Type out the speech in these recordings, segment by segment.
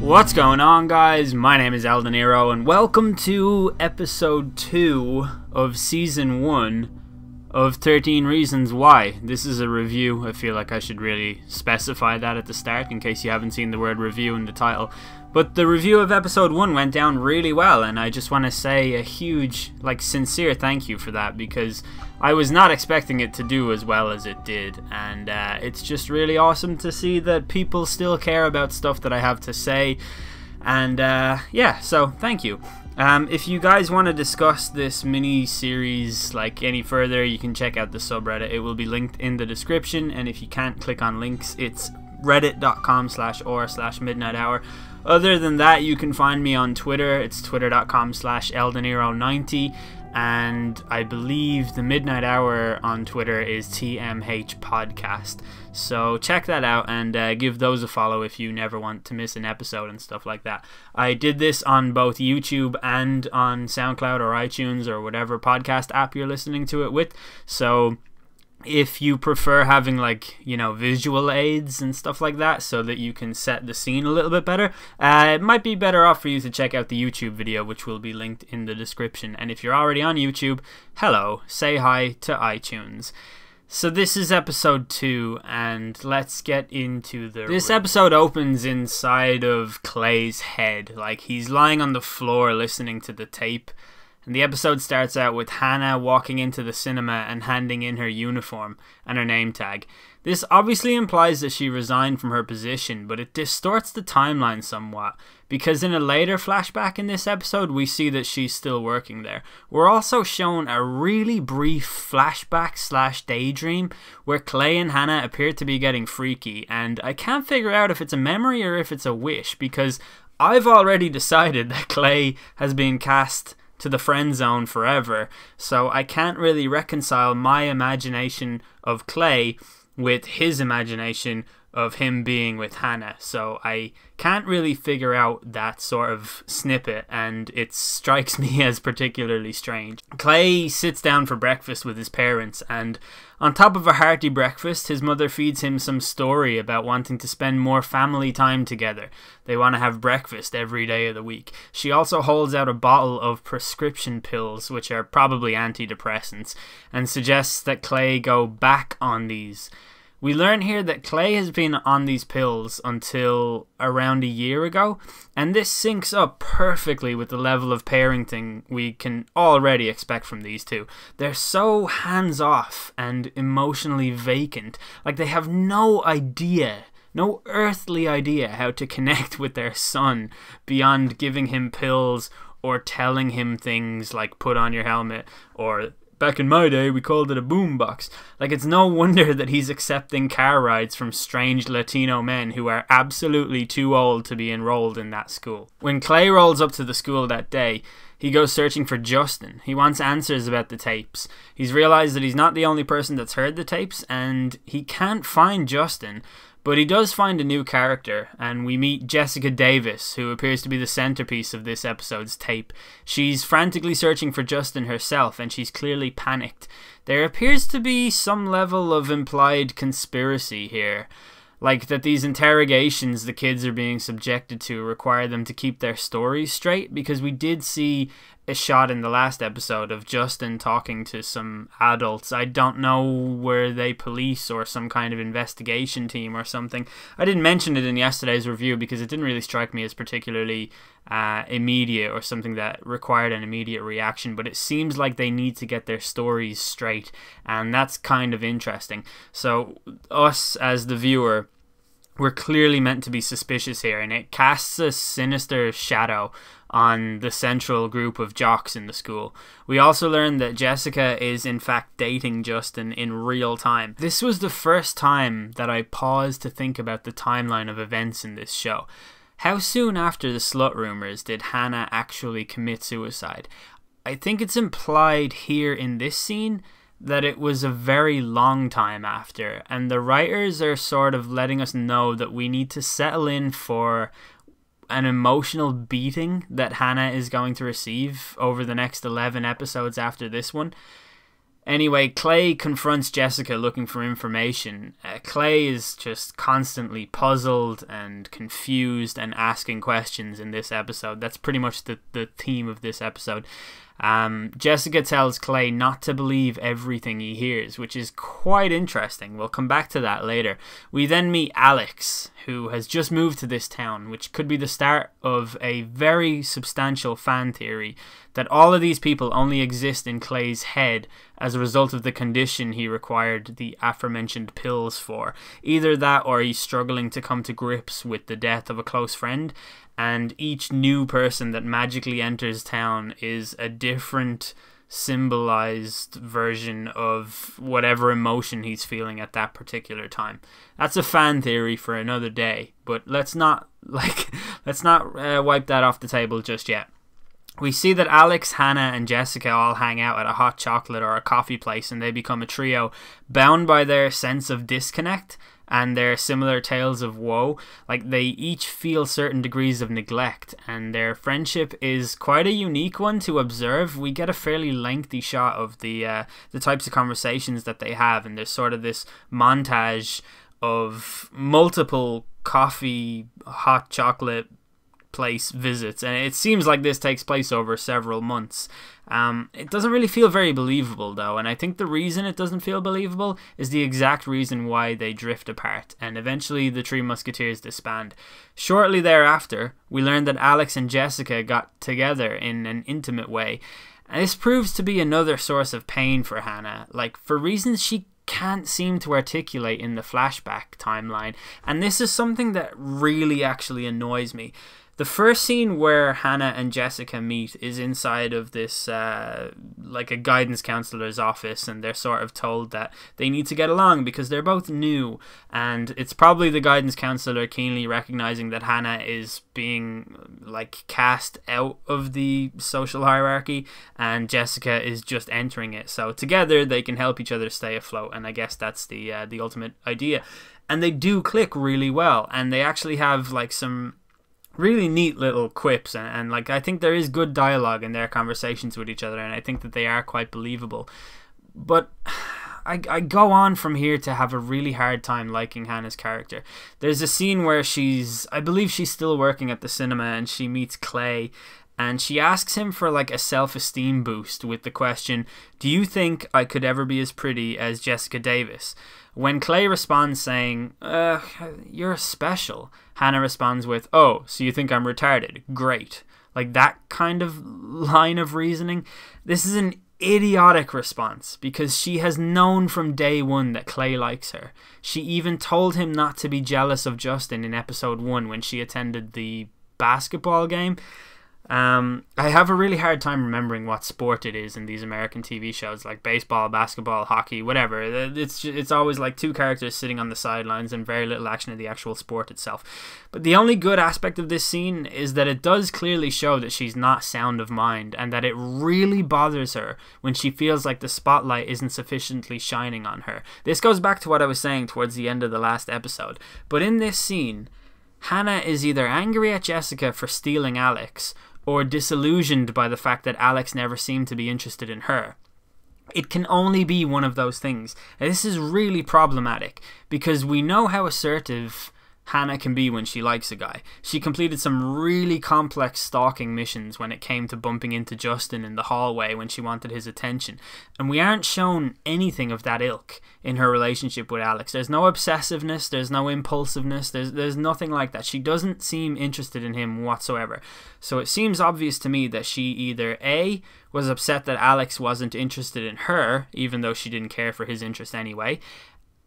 What's going on, guys? My name is Eldeniro and welcome to episode 2 of season 1 of 13 Reasons Why. This is a review. I feel like I should really specify that at the start in case you haven't seen the word review in the title. But the review of episode 1 went down really well, and I just want to say a huge, sincere thank you for that, because I was not expecting it to do as well as it did, and it's just really awesome to see that people still care about stuff that I have to say, and yeah, so thank you. If you guys want to discuss this mini-series any further, you can check out the subreddit. It will be linked in the description, and if you can't click on links, it's reddit.com/r/midnight-hour. Other than that, you can find me on Twitter. It's twitter.com/eldeniro90, and I believe the Midnight Hour on Twitter is TMH Podcast. So check that out and give those a follow if you never want to miss an episode and stuff like that. I did this on both YouTube and on SoundCloud or iTunes or whatever podcast app you're listening to it with. So if you prefer having visual aids and stuff like that so that you can set the scene a little bit better, it might be better off for you to check out the YouTube video, which will be linked in the description. And if you're already on YouTube, hello, say hi to iTunes. So this is episode 2, and let's get into this episode opens inside of Clay's head. He's lying on the floor listening to the tape. And the episode starts out with Hannah walking into the cinema and handing in her uniform and her name tag. This obviously implies that she resigned from her position, but it distorts the timeline somewhat, because in a later flashback in this episode, we see that she's still working there. We're also shown a really brief flashback/daydream where Clay and Hannah appear to be getting freaky, and I can't figure out if it's a memory or if it's a wish, because I've already decided that Clay has been cast to the friend zone forever, so I can't really reconcile my imagination of Clay with his imagination of him being with Hannah. So I can't really figure out that sort of snippet, and it strikes me as particularly strange. Clay sits down for breakfast with his parents, and on top of a hearty breakfast, his mother feeds him some story about wanting to spend more family time together. They want to have breakfast every day of the week. She also holds out a bottle of prescription pills, which are probably antidepressants, and suggests that Clay go back on these. We learn here that Clay has been on these pills until around a year ago, and this syncs up perfectly with the level of parenting we can already expect from these two. They're so hands-off and emotionally vacant, they have no earthly idea how to connect with their son beyond giving him pills or telling him things like put on your helmet, or back in my day, we called it a boombox. It's no wonder that he's accepting car rides from strange Latino men who are absolutely too old to be enrolled in that school. When Clay rolls up to the school that day, he goes searching for Justin. He wants answers about the tapes. He's realized that he's not the only person that's heard the tapes, and he can't find Justin. But he does find a new character, and we meet Jessica Davis, who appears to be the centerpiece of this episode's tape. She's frantically searching for Justin herself, and she's clearly panicked. There appears to be some level of implied conspiracy here. That these interrogations the kids are being subjected to require them to keep their stories straight, because we did see a shot in the last episode of Justin talking to some adults. I don't know, were they police or some kind of investigation team or something. I didn't mention it in yesterday's review because it didn't really strike me as particularly immediate or something that required an immediate reaction, but it seems like they need to get their stories straight, and that's kind of interesting. So us as the viewer, we're clearly meant to be suspicious here, and it casts a sinister shadow on the central group of jocks in the school. We also learn that Jessica is in fact dating Justin in real time. This was the first time that I paused to think about the timeline of events in this show. How soon after the slut rumors did Hannah actually commit suicide? I think it's implied here in this scene that it was a very long time after, and the writers are sort of letting us know that we need to settle in for an emotional beating that Hannah is going to receive over the next 11 episodes after this one. Anyway, Clay confronts Jessica looking for information. Clay is just constantly puzzled and confused and asking questions in this episode. That's pretty much the theme of this episode. Jessica tells Clay not to believe everything he hears, which is quite interesting. We'll come back to that later. We then meet Alex, who has just moved to this town, which could be the start of a very substantial fan theory that all of these people only exist in Clay's head as a result of the condition he required the aforementioned pills for. Either that, or he's struggling to come to grips with the death of a close friend, and each new person that magically enters town is a different symbolized version of whatever emotion he's feeling at that particular time. That's a fan theory for another day, but let's not wipe that off the table just yet. We see that Alex, Hannah, and Jessica all hang out at a hot chocolate or a coffee place, and they become a trio bound by their sense of disconnect and their similar tales of woe. Like, they each feel certain degrees of neglect, and their friendship is quite a unique one to observe. We get a fairly lengthy shot of the types of conversations that they have, and there's sort of this montage of multiple coffee, hot chocolate place visits, and it seems like this takes place over several months. It doesn't really feel very believable though, and I think the reason it doesn't feel believable is the exact reason why they drift apart, and eventually the Three Musketeers disband. Shortly thereafter, we learn that Alex and Jessica got together in an intimate way, and this proves to be another source of pain for Hannah, like for reasons she can't seem to articulate in the flashback timeline, and this is something that really actually annoys me. The first scene where Hannah and Jessica meet is inside of this, like a guidance counselor's office, and they're sort of told that they need to get along because they're both new, and it's probably the guidance counselor keenly recognizing that Hannah is being, like, cast out of the social hierarchy, and Jessica is just entering it. So together they can help each other stay afloat, and I guess that's the ultimate idea. And they do click really well, and they actually have, like, some really neat little quips, and like I think there is good dialogue in their conversations with each other, and I think that they are quite believable. But I go on from here to have a really hard time liking Hannah's character. There's a scene where I believe she's still working at the cinema, and she meets Clay, and she asks him for like a self-esteem boost with the question, "Do you think I could ever be as pretty as Jessica Davis?" When Clay responds saying, "You're special," Hannah responds with, "Oh, so you think I'm retarded? Great." Like that kind of line of reasoning. This is an idiotic response because she has known from day one that Clay likes her. She even told him not to be jealous of Justin in episode 1 when she attended the basketball game. I have a really hard time remembering what sport it is in these American TV shows, like baseball, basketball, hockey, whatever. It's always like two characters sitting on the sidelines and very little action in the actual sport itself. But the only good aspect of this scene is that it does clearly show that she's not sound of mind, and that it really bothers her when she feels like the spotlight isn't sufficiently shining on her. This goes back to what I was saying towards the end of the last episode. But in this scene, Hannah is either angry at Jessica for stealing Alex, or disillusioned by the fact that Alex never seemed to be interested in her. It can only be one of those things. And this is really problematic because we know how assertive Hannah can be when she likes a guy. She completed some really complex stalking missions when it came to bumping into Justin in the hallway when she wanted his attention, and we aren't shown anything of that ilk in her relationship with Alex. There's no obsessiveness, there's no impulsiveness, there's nothing like that. She doesn't seem interested in him whatsoever. So it seems obvious to me that she either A, was upset that Alex wasn't interested in her, even though she didn't care for his interest anyway,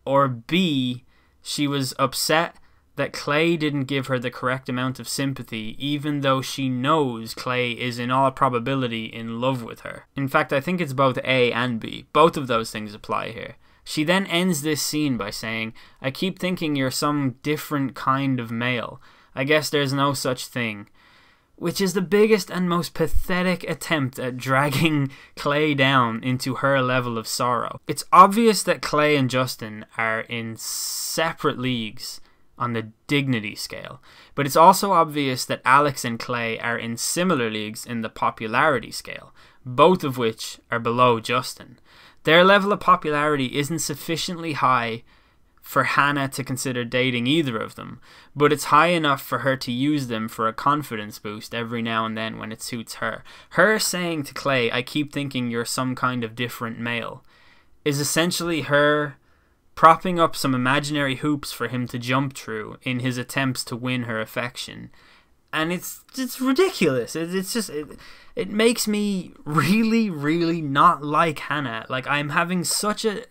or B, she was upset that Clay didn't give her the correct amount of sympathy, even though she knows Clay is in all probability in love with her. In fact, I think it's both A and B. Both of those things apply here. She then ends this scene by saying, "I keep thinking you're some different kind of male. I guess there's no such thing." Which is the biggest and most pathetic attempt at dragging Clay down into her level of sorrow. It's obvious that Clay and Justin are in separate leagues on the dignity scale, but it's also obvious that Alex and Clay are in similar leagues in the popularity scale, both of which are below Justin. Their level of popularity isn't sufficiently high for Hannah to consider dating either of them, but it's high enough for her to use them for a confidence boost every now and then when it suits her. Her saying to Clay, "I keep thinking you're some kind of different male," is essentially her propping up some imaginary hoops for him to jump through in his attempts to win her affection. And it's ridiculous. It makes me really, really not like Hannah. Like, I'm having such a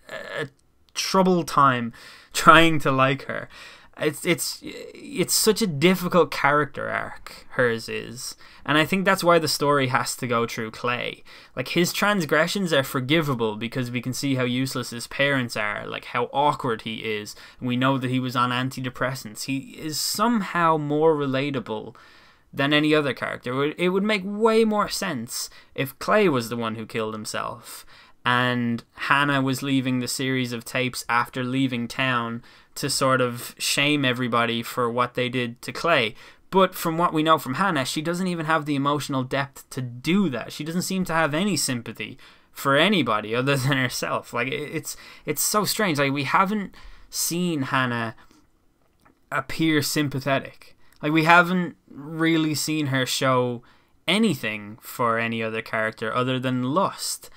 troubled time trying to like her. It's such a difficult character arc, hers is. And I think that's why the story has to go through Clay. Like, his transgressions are forgivable because we can see how useless his parents are, like how awkward he is. We know that he was on antidepressants. He is somehow more relatable than any other character. It would make way more sense if Clay was the one who killed himself and Hannah was leaving the series of tapes after leaving town to sort of shame everybody for what they did to Clay. But from what we know from Hannah, she doesn't even have the emotional depth to do that. She doesn't seem to have any sympathy for anybody other than herself. Like, it's so strange. Like, we haven't seen Hannah appear sympathetic. Like, we haven't really seen her show anything for any other character other than lust.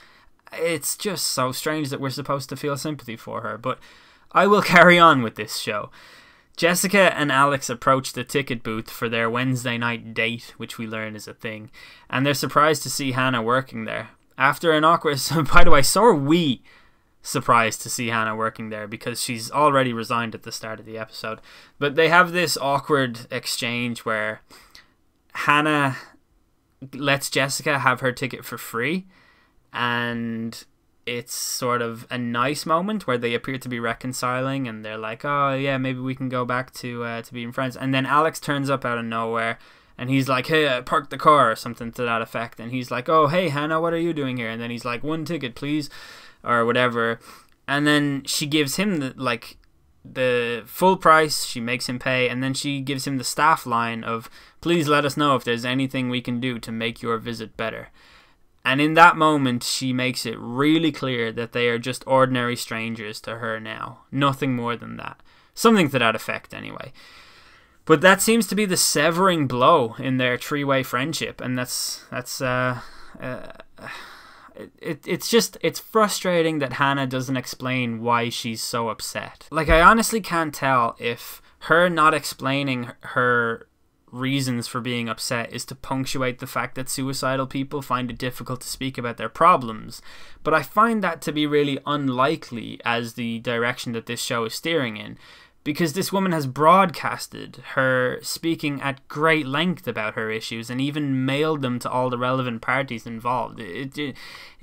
It's just so strange that we're supposed to feel sympathy for her. But I will carry on with this show. Jessica and Alex approach the ticket booth for their Wednesday night date, which we learn is a thing, and they're surprised to see Hannah working there. After an awkward... By the way, so are we surprised to see Hannah working there because she's already resigned at the start of the episode. But they have this awkward exchange where Hannah lets Jessica have her ticket for free, and it's sort of a nice moment where they appear to be reconciling, and they're like, "Oh yeah, maybe we can go back to being friends." And then Alex turns up out of nowhere, and he's like, "Hey, I parked the car," or something to that effect. And he's like, "Oh, hey Hannah, what are you doing here?" And then he's like, "1 ticket, please," or whatever. And then she gives him the full price. She makes him pay, and then she gives him the staff line of, "Please let us know if there's anything we can do to make your visit better." And in that moment, she makes it really clear that they are just ordinary strangers to her now. Nothing more than that. Something to that effect, anyway. But that seems to be the severing blow in their three-way friendship. And it's frustrating that Hannah doesn't explain why she's so upset. Like, I honestly can't tell if her not explaining her reasons for being upset is to punctuate the fact that suicidal people find it difficult to speak about their problems, but I find that to be really unlikely as the direction that this show is steering in, because this woman has broadcasted her speaking at great length about her issues and even mailed them to all the relevant parties involved. It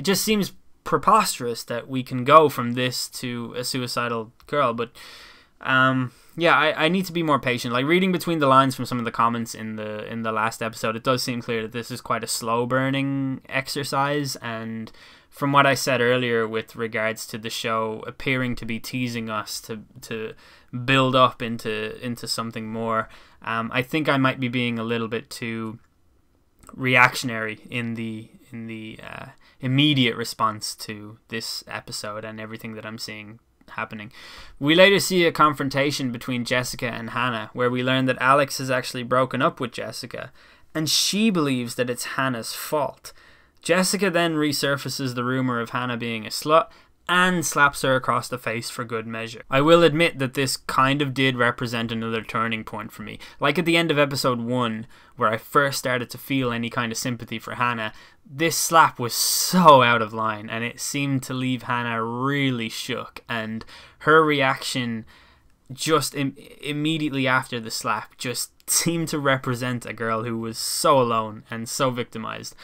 just seems preposterous that we can go from this to a suicidal girl, but yeah, I need to be more patient. Like, reading between the lines from some of the comments in the last episode, it does seem clear that this is quite a slow burning exercise, and from what I said earlier with regards to the show appearing to be teasing us to build up into something more, I think I might be being a little bit too reactionary in the immediate response to this episode and everything that I'm seeing happening. We later see a confrontation between Jessica and Hannah, where we learn that Alex has actually broken up with Jessica, and she believes that it's Hannah's fault. Jessica then resurfaces the rumor of Hannah being a slut and slaps her across the face for good measure. I will admit that this kind of did represent another turning point for me. Like at the end of episode 1, where I first started to feel any kind of sympathy for Hannah, this slap was so out of line, and it seemed to leave Hannah really shook, and her reaction just immediately after the slap just seemed to represent a girl who was so alone and so victimized.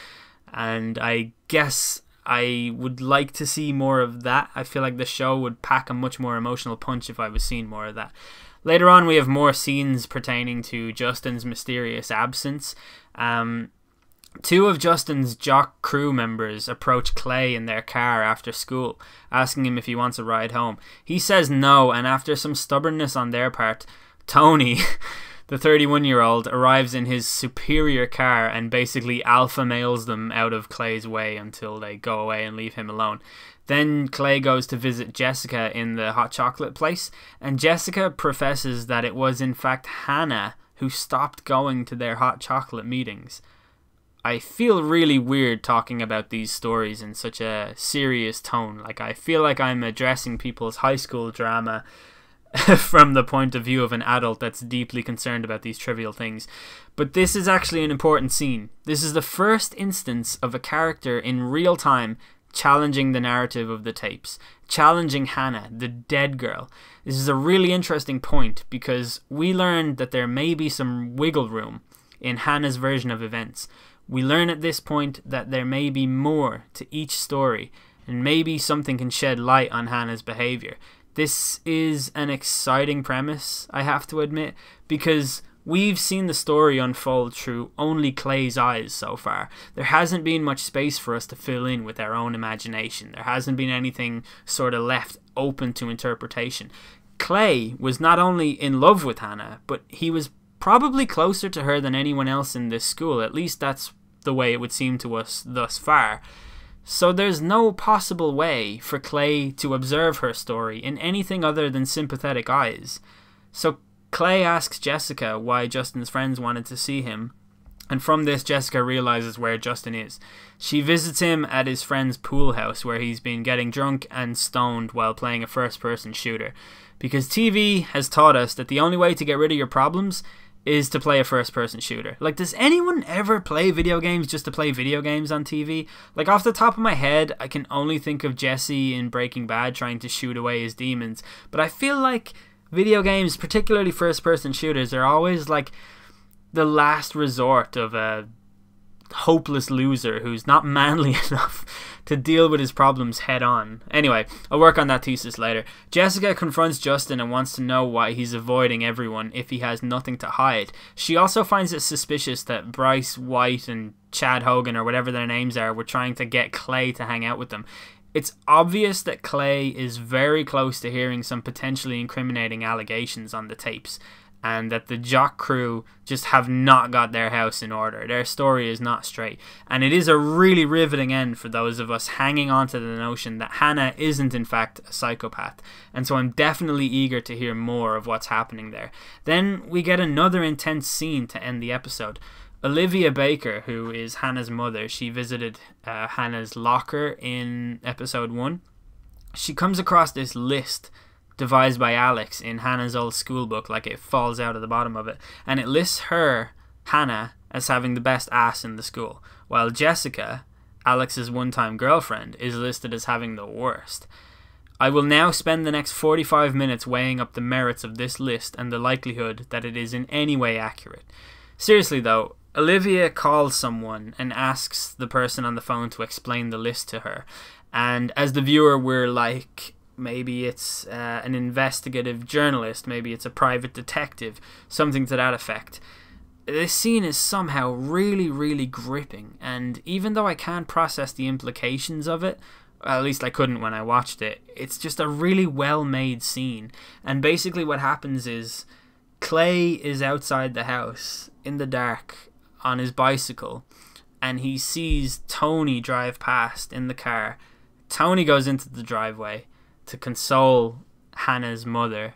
And I guess I would like to see more of that. I feel like the show would pack a much more emotional punch if I was seeing more of that. Later on, we have more scenes pertaining to Justin's mysterious absence. 2 of Justin's jock crew members approach Clay in their car after school, asking him if he wants a ride home. He says no, and after some stubbornness on their part, Tony the 31-year-old arrives in his superior car and basically alpha males them out of Clay's way until they go away and leave him alone. Then Clay goes to visit Jessica in the hot chocolate place, and Jessica professes that it was in fact Hannah who stopped going to their hot chocolate meetings. I feel really weird talking about these stories in such a serious tone. Like, I feel like I'm addressing people's high school drama from the point of view of an adult that's deeply concerned about these trivial things. But this is actually an important scene. This is the first instance of a character in real time challenging the narrative of the tapes, challenging Hannah, the dead girl. This is a really interesting point because we learn that there may be some wiggle room in Hannah's version of events. We learn at this point that there may be more to each story, and maybe something can shed light on Hannah's behaviour. This is an exciting premise, I have to admit, because we've seen the story unfold through only Clay's eyes so far. There hasn't been much space for us to fill in with our own imagination. There hasn't been anything sort of left open to interpretation. Clay was not only in love with Hannah, but he was probably closer to her than anyone else in this school. At least that's the way it would seem to us thus far. So there's no possible way for Clay to observe her story in anything other than sympathetic eyes. So Clay asks Jessica why Justin's friends wanted to see him, and from this Jessica realizes where Justin is. She visits him at his friend's pool house where he's been getting drunk and stoned while playing a first-person shooter. Because TV has taught us that the only way to get rid of your problems is to play a first-person shooter. Like, does anyone ever play video games just to play video games on TV? Like, off the top of my head, I can only think of Jesse in Breaking Bad trying to shoot away his demons. But I feel like video games, particularly first-person shooters, are always like the last resort of a hopeless loser who's not manly enough to deal with his problems head on. Anyway, I'll work on that thesis later. Jessica confronts Justin and wants to know why he's avoiding everyone if he has nothing to hide. She also finds it suspicious that Bryce White and Chad Hogan, or whatever their names are, were trying to get Clay to hang out with them. It's obvious that Clay is very close to hearing some potentially incriminating allegations on the tapes, and that the Jock crew just have not got their house in order. Their story is not straight. And it is a really riveting end for those of us hanging on to the notion that Hannah isn't in fact a psychopath. And so I'm definitely eager to hear more of what's happening there. Then we get another intense scene to end the episode. Olivia Baker, who is Hannah's mother, she visited Hannah's locker in episode 1. She comes across this list devised by Alex in Hannah's old school book, like it falls out of the bottom of it, and it lists her, Hannah, as having the best ass in the school, while Jessica, Alex's one-time girlfriend, is listed as having the worst. I will now spend the next 45 minutes weighing up the merits of this list and the likelihood that it is in any way accurate. Seriously though, Olivia calls someone and asks the person on the phone to explain the list to her, and as the viewer we're like, maybe it's an investigative journalist, maybe it's a private detective, something to that effect. This scene is somehow really, really gripping, and even though I can't process the implications of it, at least I couldn't when I watched it, it's just a really well-made scene. And basically what happens is Clay is outside the house in the dark on his bicycle, and he sees Tony drive past in the car. Tony goes into the driveway to console Hannah's mother,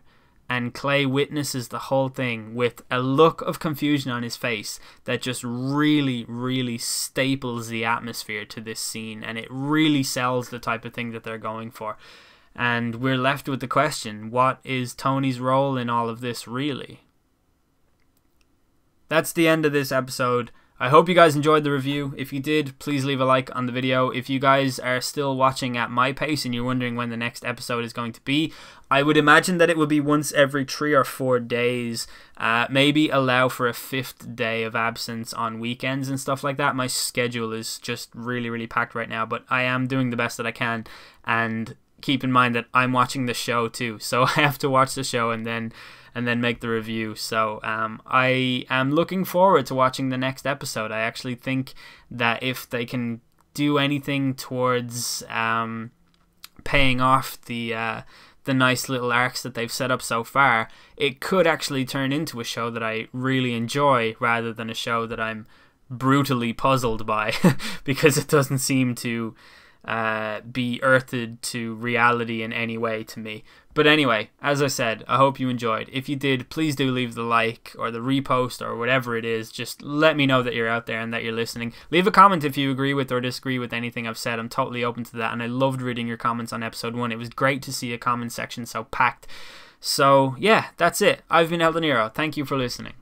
and Clay witnesses the whole thing with a look of confusion on his face that just really, really staples the atmosphere to this scene, and it really sells the type of thing that they're going for. And we're left with the question, what is Tony's role in all of this really? That's the end of this episode. I hope you guys enjoyed the review. If you did, please leave a like on the video. If you guys are still watching at my pace and you're wondering when the next episode is going to be, I would imagine that it will be once every 3 or 4 days. Maybe allow for a 5th day of absence on weekends and stuff like that. My schedule is just really, really packed right now, but I am doing the best that I can. And keep in mind that I'm watching the show too, so I have to watch the show and then make the review. So I am looking forward to watching the next episode. I actually think that if they can do anything towards paying off the the nice little arcs that they've set up so far, it could actually turn into a show that I really enjoy rather than a show that I'm brutally puzzled by because it doesn't seem to be earthed to reality in any way to me. But anyway, as I said, I hope you enjoyed. If you did, please do leave the like or the repost or whatever it is. Just let me know that you're out there and that you're listening. Leave a comment if you agree with or disagree with anything I've said. I'm totally open to that, and I loved reading your comments on episode 1. It was great to see a comment section so packed. So yeah, that's it. I've been El Dinero. Thank you for listening.